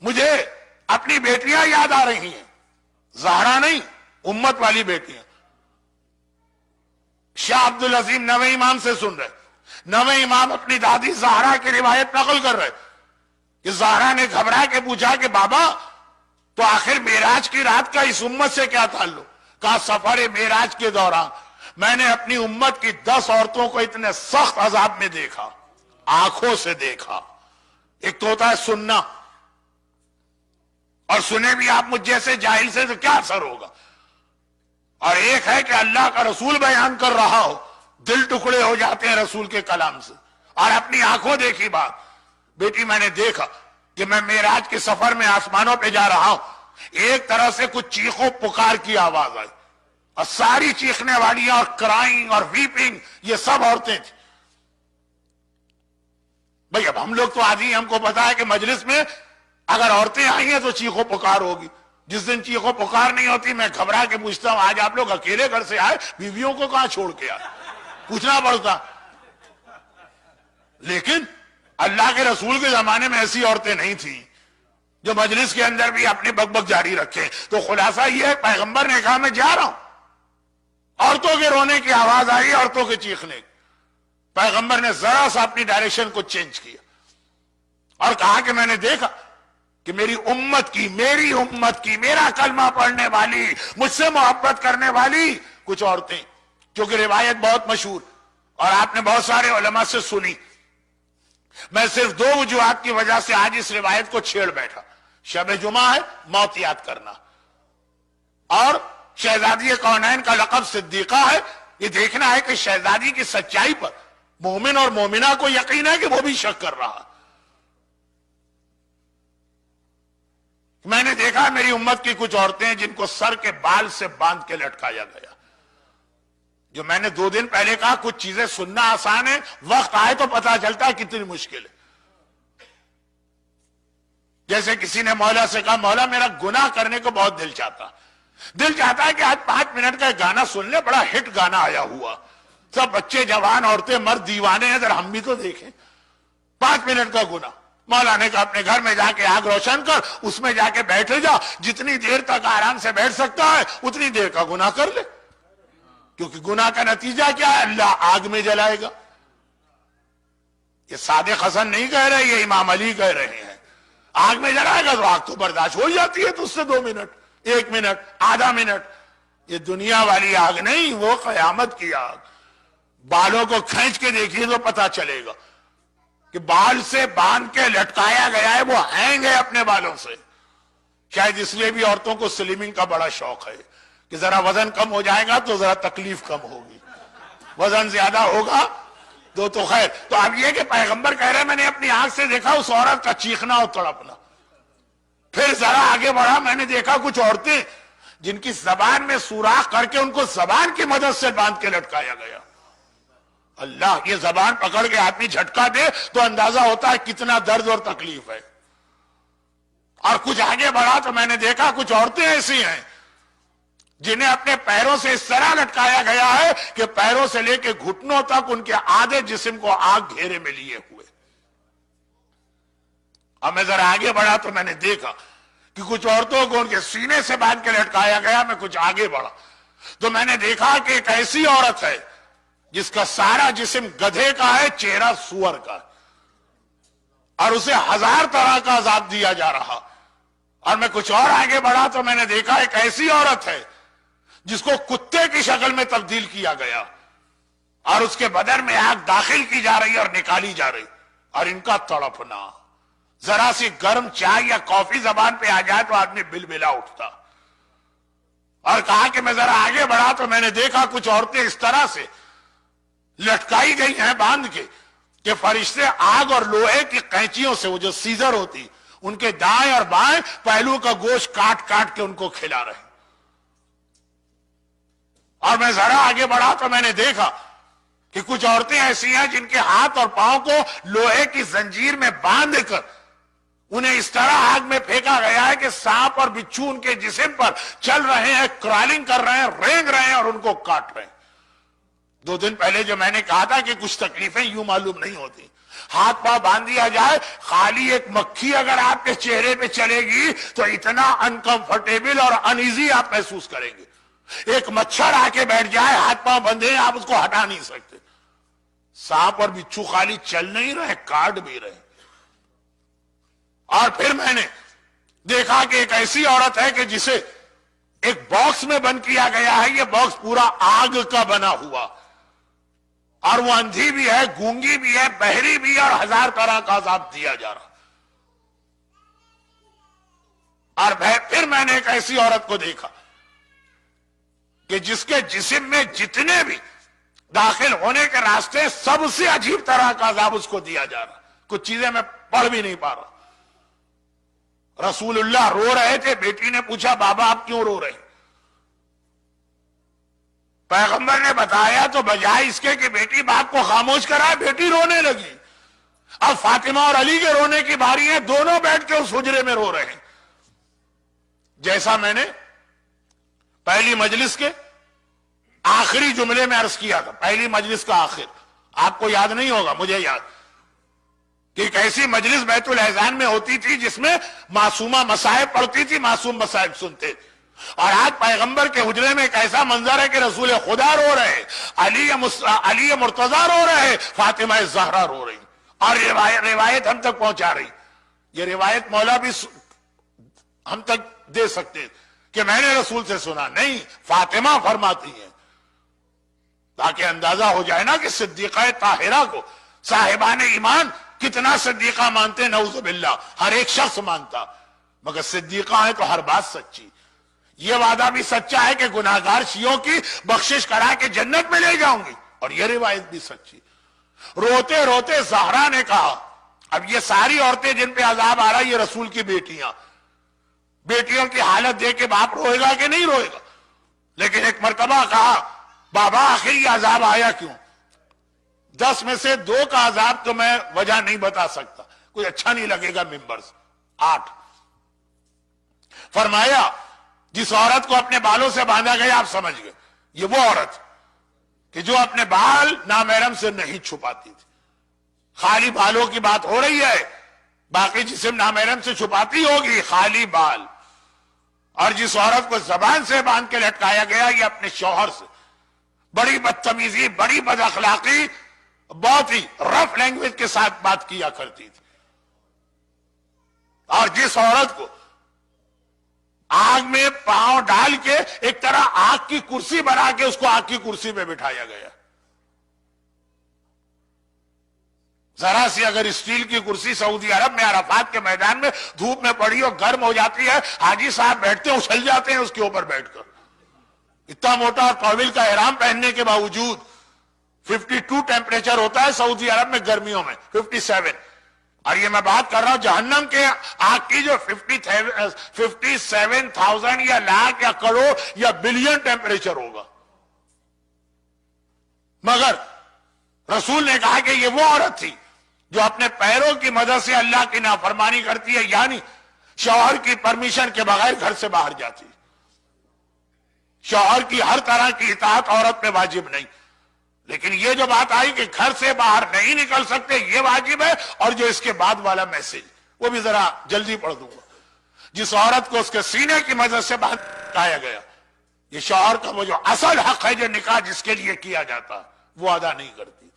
مجھے اپنی بیٹیاں یاد آ رہی ہیں، زہرا نہیں، امت والی بیٹیاں. شاہ عبدالعظیم نویں امام سے سن رہے، نویں امام اپنی دادی زہرا کی روایت نقل کر رہے کہ زہرا نے گھبرا کے پوچھا کہ بابا تو آخر معراج کی رات کا اس امت سے کیا تعلق؟ کہا سفر معراج کے دوران میں نے اپنی امت کی 10 عورتوں کو اتنے سخت عذاب میں دیکھا، آنکھوں سے دیکھا. ایک تو ہوتا ہے سننا، اور سنے بھی آپ مجھ جیسے جاہل سے تو کیا اثر ہوگا، اور ایک ہے کہ اللہ کا رسول بیان کر رہا ہو، دل ٹکڑے ہو جاتے ہیں رسول کے کلام سے. اور اپنی آنکھوں دیکھی بات. بیٹی میں نے دیکھا کہ میں معراج کے سفر میں آسمانوں پہ جا رہا ہوں، ایک طرح سے کچھ چیخوں پکار کی آواز آئی، اور ساری چیخنے والیاں اور کرائنگ اور ویپنگ یہ سب عورتیں تھیں. بھئی اب ہم لوگ تو عادی ہیں، ہم کو پتا ہے کہ مجلس میں اگر عورتیں آئی ہیں تو چیخو پکار ہوگی. جس دن چیخو پکار نہیں ہوتی میں گھبرا کے پوچھتا ہوں آج آپ لوگ اکیلے گھر سے آئے، بیویوں کو کہاں چھوڑ کے آئے؟ پوچھنا پڑتا. لیکن اللہ کے رسول کے زمانے میں ایسی عورتیں نہیں تھیں جو مجلس کے اندر بھی اپنی بک بک جاری رکھیں. تو خلاصہ یہ ہے، پیغمبر نے کہا میں جا رہا ہوں، عورتوں کے رونے کی آواز آئی، عورتوں کے چیخنے. پیغمبر نے ذرا سا اپنی ڈائریکشن کو چینج کیا اور کہا کہ میں نے دیکھا کہ میری امت کی میرا کلمہ پڑھنے والی، مجھ سے محبت کرنے والی کچھ عورتیں، کیونکہ روایت بہت مشہور اور آپ نے بہت سارے علماء سے سنی. میں صرف 2 وجوہات کی وجہ سے آج اس روایت کو چھیڑ بیٹھا. شب جمعہ ہے، موت یاد کرنا، اور شہزادی کونین کا لقب صدیقہ ہے، یہ دیکھنا ہے کہ شہزادی کی سچائی پر مومن اور مومنہ کو یقین ہے کہ وہ بھی شک کر رہا. میں نے دیکھا میری امت کی کچھ عورتیں جن کو سر کے بال سے باندھ کے لٹکایا گیا. جو میں نے 2 دن پہلے کہا کچھ چیزیں سننا آسان ہے، وقت آئے تو پتا چلتا ہے کتنی مشکل ہے. جیسے کسی نے مولا سے کہا مولا میرا گناہ کرنے کو بہت دل چاہتا ہے کہ آج 5 منٹ کا ایک گانا سن لے، بڑا ہٹ گانا آیا ہوا، سب بچے جوان عورتیں مرد دیوانے ہیں، ذرا ہم بھی تو دیکھیں. 5 منٹ کا گناہ. مولا نے کہا اپنے گھر میں جا کے آگ روشن کر، اس میں جا کے بیٹھ جا، جتنی دیر تک آرام سے بیٹھ سکتا ہے اتنی دیر کا گناہ کر لے، کیونکہ گناہ کا نتیجہ کیا ہے؟ اللہ آگ میں جلائے گا. یہ صادق حسن نہیں کہہ رہے، یہ امام علی کہہ رہے ہیں. آگ میں جلائے گا تو آگ تو برداشت ہو جاتی ہے، تو اس سے 2 منٹ، 1 منٹ، آدھا منٹ. یہ دنیا والی آگ نہیں، وہ قیامت کی آگ. بالوں کو کھینچ کے دیکھیے تو پتا چلے گا کہ بال سے باندھ کے لٹکایا گیا ہے، وہ ہینگ ہے اپنے بالوں سے. شاید اس لیے بھی عورتوں کو سلمنگ کا بڑا شوق ہے کہ ذرا وزن کم ہو جائے گا تو ذرا تکلیف کم ہوگی، وزن زیادہ ہوگا تو خیر. تو اب یہ کہ پیغمبر کہہ رہے ہیں میں نے اپنی آنکھ سے دیکھا اس عورت کا چیخنا اور تڑپنا. پھر ذرا آگے بڑھا، میں نے دیکھا کچھ عورتیں جن کی زبان میں سوراخ کر کے ان کو زبان کی مدد سے باندھ کے لٹکایا گیا. اللہ، یہ زبان پکڑ کے آدمی جھٹکا دے تو اندازہ ہوتا ہے کتنا درد اور تکلیف ہے. اور کچھ آگے بڑھا تو میں نے دیکھا کچھ عورتیں ایسی ہیں جنہیں اپنے پیروں سے اس طرح لٹکایا گیا ہے کہ پیروں سے لے کے گھٹنوں تک ان کے آدھے جسم کو آگ گھیرے میں لیے ہوئے. اب میں ذرا آگے بڑھا تو میں نے دیکھا کہ کچھ عورتوں کو ان کے سینے سے باندھ کے لٹکایا گیا. میں کچھ آگے بڑھا تو میں نے دیکھا کہ ایک ایسی عورت ہے جس کا سارا جسم گدھے کا ہے، چہرہ سور کا ہے، اور اسے 1000 طرح کا عذاب دیا جا رہا. اور میں کچھ اور آگے بڑھا تو میں نے دیکھا ایک ایسی عورت ہے جس کو کتے کی شکل میں تبدیل کیا گیا، اور اس کے بدن میں آگ داخل کی جا رہی اور نکالی جا رہی. اور ان کا تڑپنا، ذرا سی گرم چائے یا کافی زبان پہ آ جائے تو آدمی بلبلا اٹھتا. اور کہا کہ میں ذرا آگے بڑھا تو میں نے دیکھا کچھ عورتیں اس طرح سے لٹکائی گئی ہیں باندھ کے کہ فرشتے آگ اور لوہے کی قینچیوں سے، وہ جو سیزر ہوتی، ان کے دائیں اور بائیں پہلو کا گوشت کاٹ کاٹ کے ان کو کھلا رہے. اور میں ذرا آگے بڑھا تو میں نے دیکھا کہ کچھ عورتیں ایسی ہیں جن کے ہاتھ اور پاؤں کو لوہے کی زنجیر میں باندھ کر انہیں اس طرح آگ میں پھینکا گیا ہے کہ سانپ اور بچھو ان کے جسم پر چل رہے ہیں، کرالنگ کر رہے ہیں، رینگ رہے ہیں اور ان کو کاٹ رہے ہیں. 2 دن پہلے جو میں نے کہا تھا کہ کچھ تکلیفیں یوں معلوم نہیں ہوتی، ہاتھ پاؤں باندھ دیا جائے، خالی ایک مکھی اگر آپ کے چہرے پہ چلے گی تو اتنا انکمفرٹیبل اور انیزی آپ محسوس کریں گے. ایک مچھر آ کے بیٹھ جائے، ہاتھ پاؤں بندھے، آپ اس کو ہٹا نہیں سکتے. سانپ اور بچھو خالی چل نہیں رہے، کاٹ بھی رہے. اور پھر میں نے دیکھا کہ ایک ایسی عورت ہے کہ جسے ایک باکس میں بند کیا گیا ہے. یہ باکس پورا آگ کا بنا ہوا، اور وہ اندھی بھی ہے، گونگی بھی ہے، بہری بھی ہے، اور 1000 طرح کا عذاب دیا جا رہا. اور پھر میں نے ایک ایسی عورت کو دیکھا کہ جس کے جسم میں جتنے بھی داخل ہونے کے راستے، سب سے عجیب طرح کا عذاب اس کو دیا جا رہا. کچھ چیزیں میں پڑھ بھی نہیں پا رہا. رسول اللہ رو رہے تھے. بیٹی نے پوچھا بابا آپ کیوں رو رہے ہیں؟ پیغمبر نے بتایا تو بجائے اس کے کہ بیٹی باپ کو خاموش کرائے، بیٹی رونے لگی. اب فاطمہ اور علی کے رونے کی باری ہے، دونوں بیٹھ کے اس حجرے میں رو رہے ہیں. جیسا میں نے پہلی مجلس کے آخری جملے میں عرض کیا تھا، پہلی مجلس کا آخر آپ کو یاد نہیں ہوگا، مجھے یاد کہ ایک ایسی مجلس بیت الاذان میں ہوتی تھی جس میں معصومہ مصائب پڑھتی تھی، معصوم مصائب سنتے تھے. اور آج پیغمبر کے حجرے میں ایک ایسا منظر ہے کہ رسول خدا رو رہے، علی مرتضی رو رہے، فاطمہ زہرا رو رہی، اور روایت ہم تک پہنچا رہی. یہ روایت مولا بھی ہم تک دے سکتے کہ میں نے رسول سے سنا، نہیں، فاطمہ فرماتی ہیں، تاکہ اندازہ ہو جائے نا کہ صدیقہ طاہرہ کو صاحبان ایمان کتنا صدیقہ مانتے. نعوذ باللہ، ہر ایک شخص مانتا، مگر صدیقہ ہے تو ہر بات سچی. یہ وعدہ بھی سچا ہے کہ گناہگار شیعوں کی بخشش کرا کے جنت میں لے جاؤں گی، اور یہ روایت بھی سچی. روتے روتے زہرا نے کہا، اب یہ ساری عورتیں جن پہ عذاب آ رہا ہے یہ رسول کی بیٹیاں، بیٹیوں کی حالت دیکھ کے باپ روئے گا کہ نہیں روئے گا؟ لیکن ایک مرتبہ کہا بابا آخر یہ عذاب آیا کیوں؟ 10 میں سے 2 کا عذاب تو میں وجہ نہیں بتا سکتا، کوئی اچھا نہیں لگے گا ممبر سے. 8 فرمایا جس عورت کو اپنے بالوں سے باندھا گیا، آپ سمجھ گئے، یہ وہ عورت کہ جو اپنے بال نامحرم سے نہیں چھپاتی تھی. خالی بالوں کی بات ہو رہی ہے، باقی جسم نامحرم سے چھپاتی ہوگی، خالی بال. اور جس عورت کو زبان سے باندھ کے لٹکایا گیا، یہ اپنے شوہر سے بڑی بدتمیزی، بڑی بد اخلاقی، بہت ہی رف لینگویج کے ساتھ بات کیا کرتی تھی. اور جس عورت کو آگ میں پاؤں ڈال کے ایک طرح آگ کی کرسی بنا کے اس کو آگ کی کرسی پہ بٹھایا گیا. ذرا سی اگر اسٹیل کی کرسی سعودی عرب میں عرفات کے میدان میں دھوپ میں پڑی اور گرم ہو جاتی ہے، حاجی صاحب بیٹھتے ہیں اچھل جاتے ہیں اس کے اوپر بیٹھ کر. اتنا موٹا اور طویل کا احرام پہننے کے باوجود 52 ٹیمپریچر ہوتا ہے سعودی عرب میں گرمیوں میں، 57. اور یہ میں بات کر رہا ہوں جہنم کے آگ کی جو 57,000 یا لاکھ یا کروڑ یا بلین ٹیمپریچر ہوگا. مگر رسول نے کہا کہ یہ وہ عورت تھی جو اپنے پیروں کی مدد سے اللہ کی نافرمانی کرتی ہے، یعنی شوہر کی پرمیشن کے بغیر گھر سے باہر جاتی. شوہر کی ہر طرح کی اطاعت عورت پہ واجب نہیں، لیکن یہ جو بات آئی کہ گھر سے باہر نہیں نکل سکتے یہ واجب ہے. اور جو اس کے بعد والا میسج وہ بھی ذرا جلدی پڑھ دوں گا. جس عورت کو اس کے سینے کی مدد سے باہر لایا گیا، یہ شوہر کا وہ جو اصل حق ہے جو نکاح جس کے لیے کیا جاتا وہ ادا نہیں کرتی.